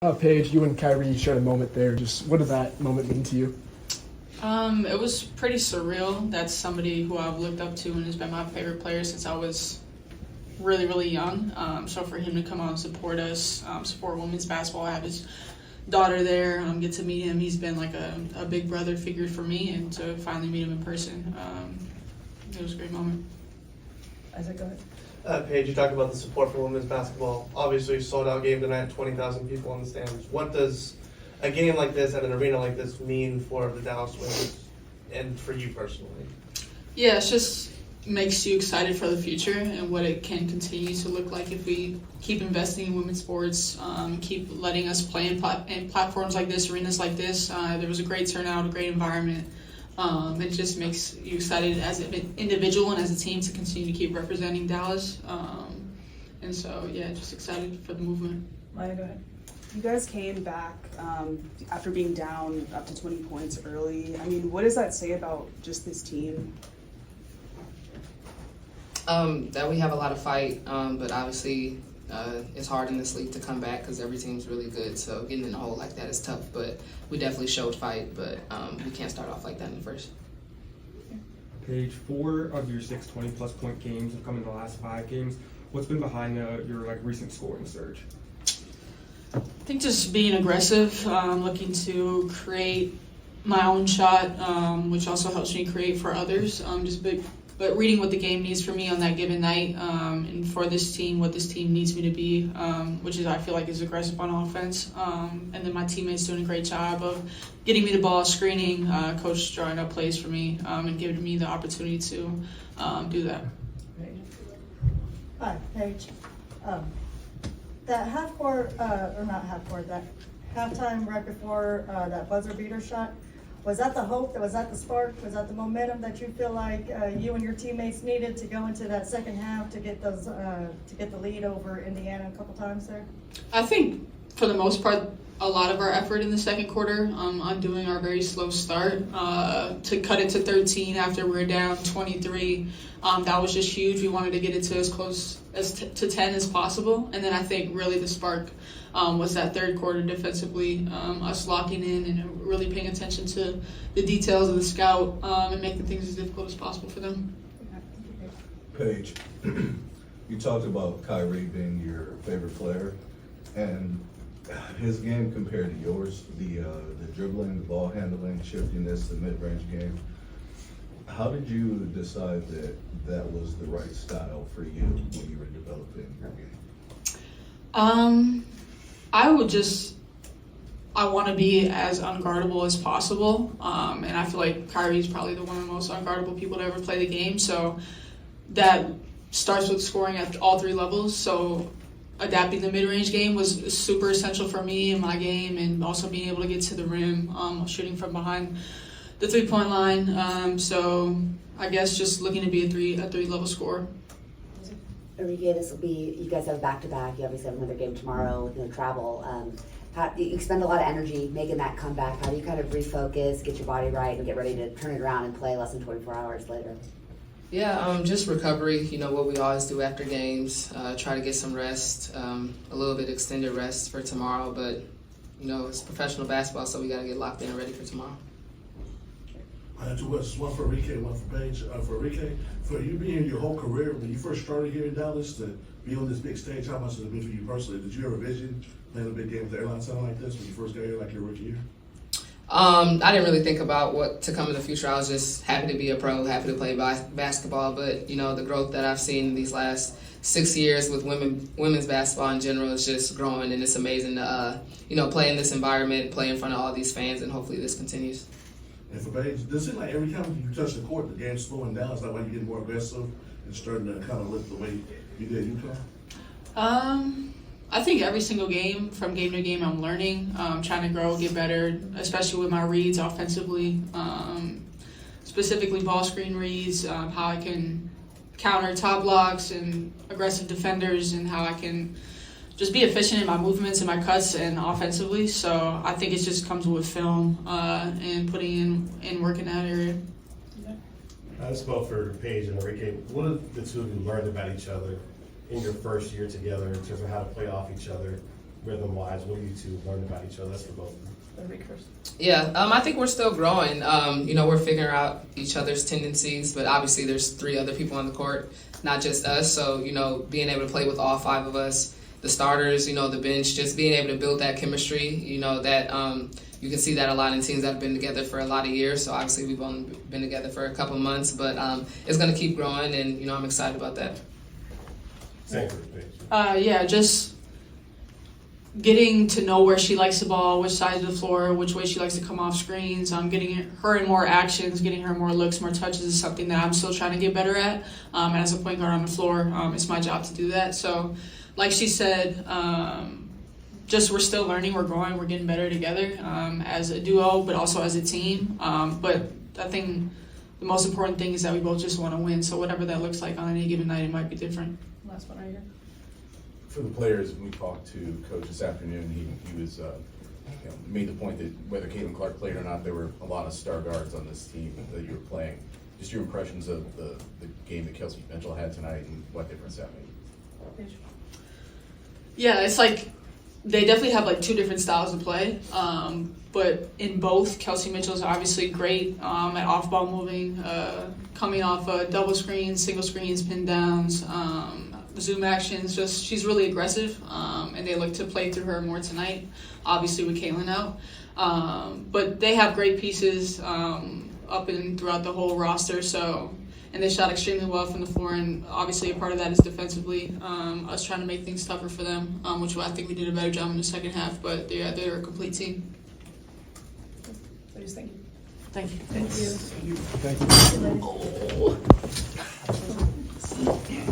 Paige, you and Kyrie shared a moment there. Just what did that moment mean to you? It was pretty surreal. That's somebody who I've looked up to and has been my favorite player since I was really, really young. So for him to come out and support us, support women's basketball, I have his daughter there, get to meet him. He's been like a big brother figure for me, and to finally meet him in person, it was a great moment. Isaac, go ahead. Paige, you talked about the support for women's basketball. Obviously, sold out game tonight, 20,000 people in the stands. What does a game like this at an arena like this mean for the Dallas Wings and for you personally? Yeah, it just makes you excited for the future and what it can continue to look like if we keep investing in women's sports, keep letting us play in platforms like this, arenas like this. There was a great turnout, a great environment. It just makes you excited as an individual and as a team to continue to keep representing Dallas. And so, yeah, just excited for the movement. Maya, go ahead. You guys came back after being down up to 20 points early. I mean, what does that say about just this team? That we have a lot of fight, but obviously it's hard in this league to come back because every team's really good. So getting in a hole like that is tough, but we definitely showed fight, but we can't start off like that in the first. Paige, 4 of your 6 20-plus point games have come in the last 5 games. What's been behind your recent scoring surge? I think just being aggressive, looking to create my own shot, which also helps me create for others. But reading what the game needs from me on that given night, and for this team, what this team needs me to be, which is I feel like is aggressive on offense. And then my teammates doing a great job of getting me the ball, screening, coach drawing up plays for me, and giving me the opportunity to do that. Hi, Paige. That half-court, or not half-court, that halftime right before that buzzer beater shot, was that the hope? Was that the spark? Was that the momentum that you feel like you and your teammates needed to go into that second half to get those to get the lead over Indiana a couple times there? I think for the most part, a lot of our effort in the second quarter, undoing our very slow start to cut it to 13 after we were down 23. That was just huge. We wanted to get it to as close as to 10 as possible. And then I think really the spark was that third quarter defensively, us locking in and really paying attention to the details of the scout and making things as difficult as possible for them. Paige, you talked about Kyrie being your favorite player, and his game compared to yours, the dribbling, the ball handling, shiftiness, the mid-range game. How did you decide that that was the right style for you when you were developing your game? I want to be as unguardable as possible, and I feel like Kyrie's probably one of the most unguardable people to ever play the game. So that starts with scoring at all 3 levels. So adapting the mid-range game was super essential for me in my game, and also being able to get to the rim, shooting from behind the 3-point line. So I guess just looking to be a 3-level scorer. Arike, this will be, you guys have back-to-back. You obviously have another game tomorrow with no travel. You expend a lot of energy making that comeback. How do you kind of refocus, get your body right, and get ready to turn it around and play less than 24 hours later? Yeah, just recovery, what we always do after games, try to get some rest, a little bit extended rest for tomorrow, but, it's professional basketball, so we got to get locked in and ready for tomorrow. I have 2 questions, one for Arike, one for Paige. For Arike, for you being your whole career, when you first started here in Dallas to be on this big stage, how much did it mean for you personally? Did you ever vision playing a big game at the Airlines Center like this when you first got here, like your rookie year? I didn't really think about what to come in the future. I was just happy to be a pro, happy to play basketball. But, the growth that I've seen these last 6 years with women's basketball in general is just growing, and it's amazing to, play in this environment, play in front of all these fans, and hopefully this continues. And for Paige, does it seem like every time you touch the court, the game's slowing down? Is that why you get more aggressive and starting to kind of lift the way you did at UConn? I think every single game, from game to game, I'm learning, trying to grow, get better, especially with my reads offensively, specifically ball screen reads, how I can counter top blocks and aggressive defenders, and how I can just be efficient in my movements and my cuts and offensively. So I think it just comes with film and putting in work in that area. This is both for Paige and Arike. What have the two of you learned about each other in your first year together in terms of how to play off each other rhythm-wise? What do you two learn about each other? That's for both of them. Yeah, I think we're still growing. We're figuring out each other's tendencies, but obviously there's 3 other people on the court, not just us. So, being able to play with all 5 of us, the starters, the bench, just being able to build that chemistry, that you can see that a lot in teams that have been together for a lot of years. So obviously we've only been together for a couple months, but it's going to keep growing, and, I'm excited about that. Same for Paige. Just getting to know where she likes the ball, which side of the floor, which way she likes to come off screens. Getting her in more actions, getting her more looks, more touches is something that I'm still trying to get better at. And as a point guard on the floor, it's my job to do that. So, like she said, we're still learning, we're growing, we're getting better together as a duo, but also as a team. But I think the most important thing is that we both just want to win. So whatever that looks like on any given night, it might be different. Last one right here. For the players, we talked to Coach this afternoon. He was made the point that whether Caitlin Clark played or not, there were a lot of star guards on this team that you were playing. Just your impressions of the game that Kelsey Mitchell had tonight and what difference that made. Yeah, it's like they definitely have 2 different styles of play. But in both, Kelsey Mitchell is obviously great at off-ball moving, coming off double screens, single screens, pin downs, zoom actions. She's really aggressive, and they look to play through her more tonight, obviously with Caitlin out. But they have great pieces up and throughout the whole roster, and they shot extremely well from the floor, and obviously a part of that is defensively, us trying to make things tougher for them, which I think we did a better job in the second half, but they're a complete team. Please, thank you. Thank you. Thank you. Thank you.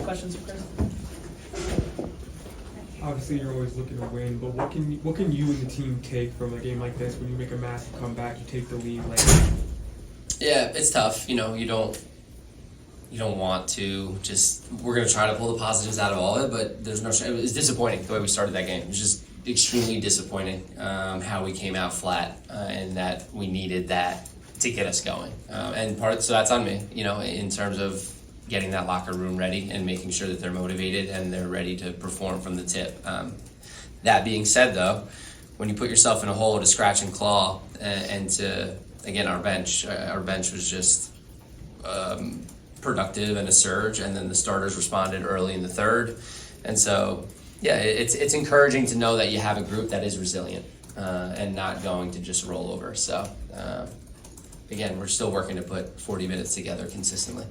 Questions for Chris? Obviously, you're always looking to win, but what can you and the team take from a game like this when you make a massive comeback, you take the lead? Yeah, it's tough. You don't want to just. We're gonna try to pull the positives out of all of it, but there's no. It was disappointing the way we started that game. It was just extremely disappointing how we came out flat, and that we needed that to get us going. So that's on me. In terms of getting that locker room ready and making sure that they're motivated and they're ready to perform from the tip. That being said, though, when you put yourself in a hole to scratch and claw, and to, again, our bench was just productive and a surge, and then the starters responded early in the third. And so, yeah, it's encouraging to know that you have a group that is resilient and not going to just roll over. So, again, we're still working to put 40 minutes together consistently.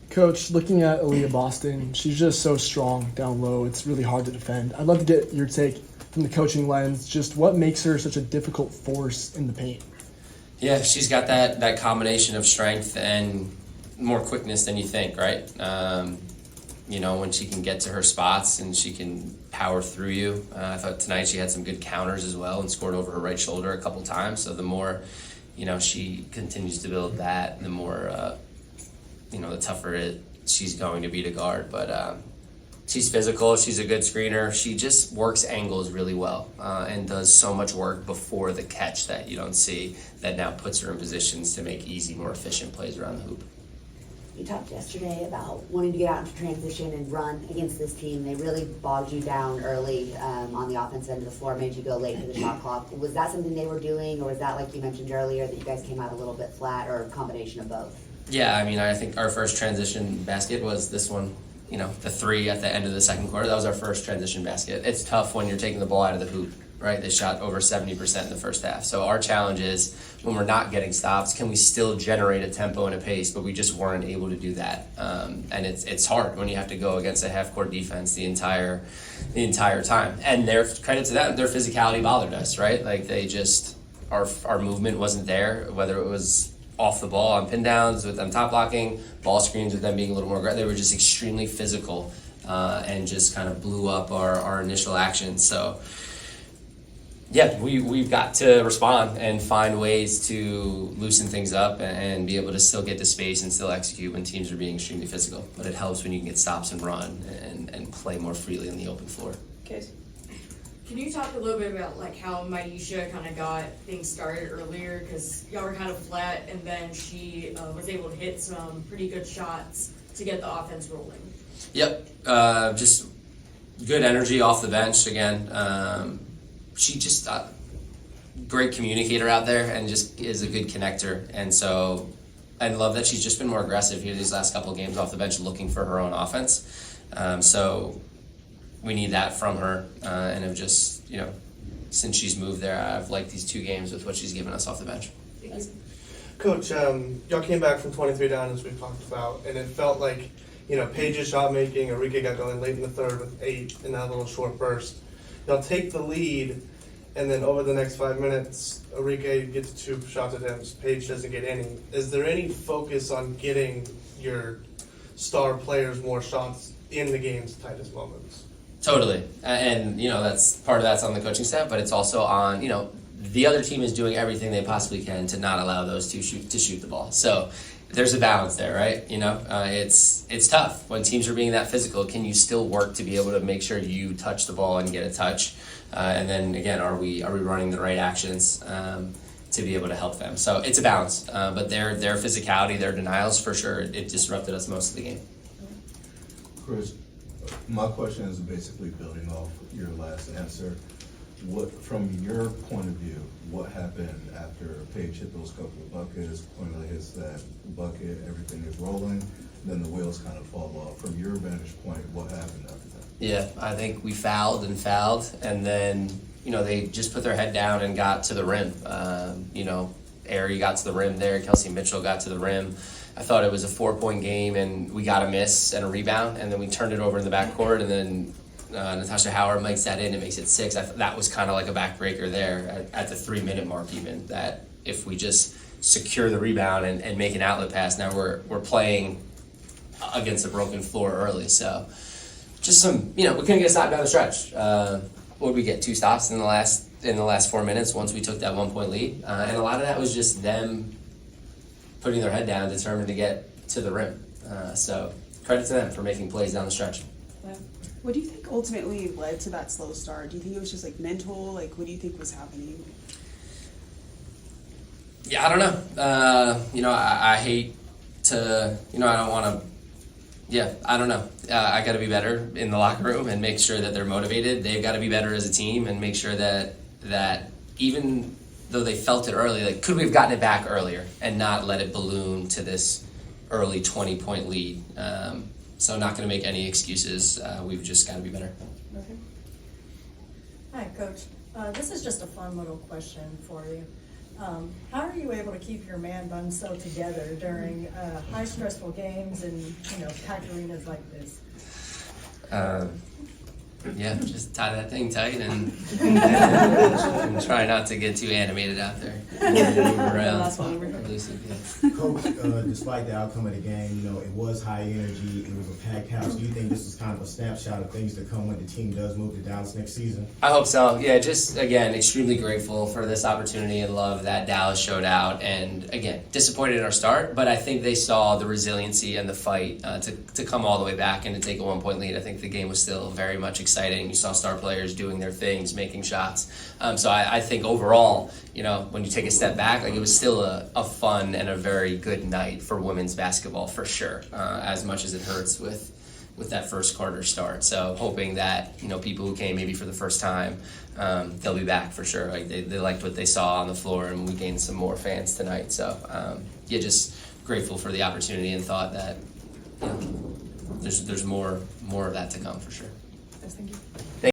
Coach, looking at Aaliyah Boston, she's just so strong down low. It's really hard to defend. I'd love to get your take from the coaching lens. Just what makes her such a difficult force in the paint? Yeah, she's got that combination of strength and more quickness than you think, right? When she can get to her spots and she can power through you. I thought tonight she had some good counters as well and scored over her right shoulder a couple times. So the more, she continues to build that, the more, the tougher she's going to be to guard. But she's physical. She's a good screener. She just works angles really well and does so much work before the catch that you don't see that now puts her in positions to make easy, more efficient plays around the hoop. You talked yesterday about wanting to get out into transition and run against this team. They really bogged you down early on the offensive end of the floor, made you go late to the shot clock. Was that something they were doing, or was that, like you mentioned earlier, that you guys came out a little bit flat, or a combination of both? Yeah, I think our first transition basket was this one, the 3 at the end of the second quarter. That was our first transition basket. It's tough when you're taking the ball out of the hoop, right? They shot over 70% in the first half. So our challenge is, when we're not getting stops, can we still generate a tempo and a pace? But we just weren't able to do that. And it's hard when you have to go against a half-court defense the entire time. And their credit to them, their physicality bothered us, right? Like they just, our movement wasn't there, whether it was off the ball on pin downs with them top blocking, ball screens with them being a little more aggressive. They were just extremely physical and just kind of blew up our initial actions. So yeah, we've got to respond and find ways to loosen things up and be able to still get to space and still execute when teams are being extremely physical. But it helps when you can get stops and run and play more freely on the open floor. Case. Can you talk a little bit about how Maisha kind of got things started earlier? Because y'all were kind of flat, and then she was able to hit some pretty good shots to get the offense rolling. Yep, just good energy off the bench again. She just great communicator out there and just is a good connector. And so I love that she's just been more aggressive here these last couple of games off the bench, looking for her own offense. So we need that from her, and have just, since she's moved there, I've liked these 2 games with what she's given us off the bench. Coach, y'all came back from 23 down, as we've talked about, and it felt like, Paige's shot making, Arike got going late in the third with 8 in that little short burst. Y'all take the lead, and then over the next 5 minutes, Arike gets 2 shot attempts, Paige doesn't get any. Is there any focus on getting your star players more shots in the game's tightest moments? Totally, and that's on the coaching staff, but it's also on the other team is doing everything they possibly can to not allow those two to shoot the ball. So there's a balance there, right? It's tough when teams are being that physical. Can you still work to be able to make sure you touch the ball and get a touch? And then again, are we running the right actions to be able to help them? So it's a balance, but their physicality, their denials, for sure, it disrupted us most of the game. Chris, my question is basically building off your last answer. What, from your point of view, what happened after Paige hit those couple of buckets, Cornelia hits that bucket, everything is rolling, then the wheels kind of fall off. From your vantage point, what happened after that? Yeah, I think we fouled, and then, they just put their head down and got to the rim. Ari got to the rim there, Kelsey Mitchell got to the rim. I thought it was a 4-point game, and we got a miss and a rebound, and then we turned it over in the backcourt, and then Natasha Howard makes that in and makes it 6. That was kind of like a backbreaker there at the 3-minute mark, even, that if we just secure the rebound and make an outlet pass, now we're playing against a broken floor early. So just some, we couldn't get a stop down the stretch. What did we get? 2 stops in the last 4 minutes once we took that 1-point lead, and a lot of that was just them putting their head down, determined to get to the rim. So credit to them for making plays down the stretch. What do you think ultimately led to that slow start? Do you think it was just mental? What do you think was happening? Yeah, I don't know. I hate to, I don't want to, I don't know. I got to be better in the locker room and make sure that they're motivated. They've got to be better as a team and make sure that even though they felt it early, could we have gotten it back earlier and not let it balloon to this early 20-point lead? So not going to make any excuses. We've just got to be better. Okay. Hi, Coach. This is just a fun little question for you. How are you able to keep your man bun so together during high stressful games and packed arenas like this? Just tie that thing tight and try not to get too animated out there. Move around. Coach, despite the outcome of the game, it was high energy, it was a packed house. Do you think this was kind of a snapshot of things to come when the team does move to Dallas next season? I hope so. Yeah, just again, extremely grateful for this opportunity and love that Dallas showed out. And again, disappointed in our start, but I think they saw the resiliency and the fight to come all the way back and to take a 1-point lead. I think the game was still very much exciting. You saw star players doing their things, making shots. So I think overall, when you take a step back, it was still a fun and a very good night for women's basketball for sure. As much as it hurts with that first quarter start. So hoping that people who came maybe for the first time, they'll be back for sure. They liked what they saw on the floor, and we gained some more fans tonight. So just grateful for the opportunity and thought that there's more of that to come for sure. Yes, thank you.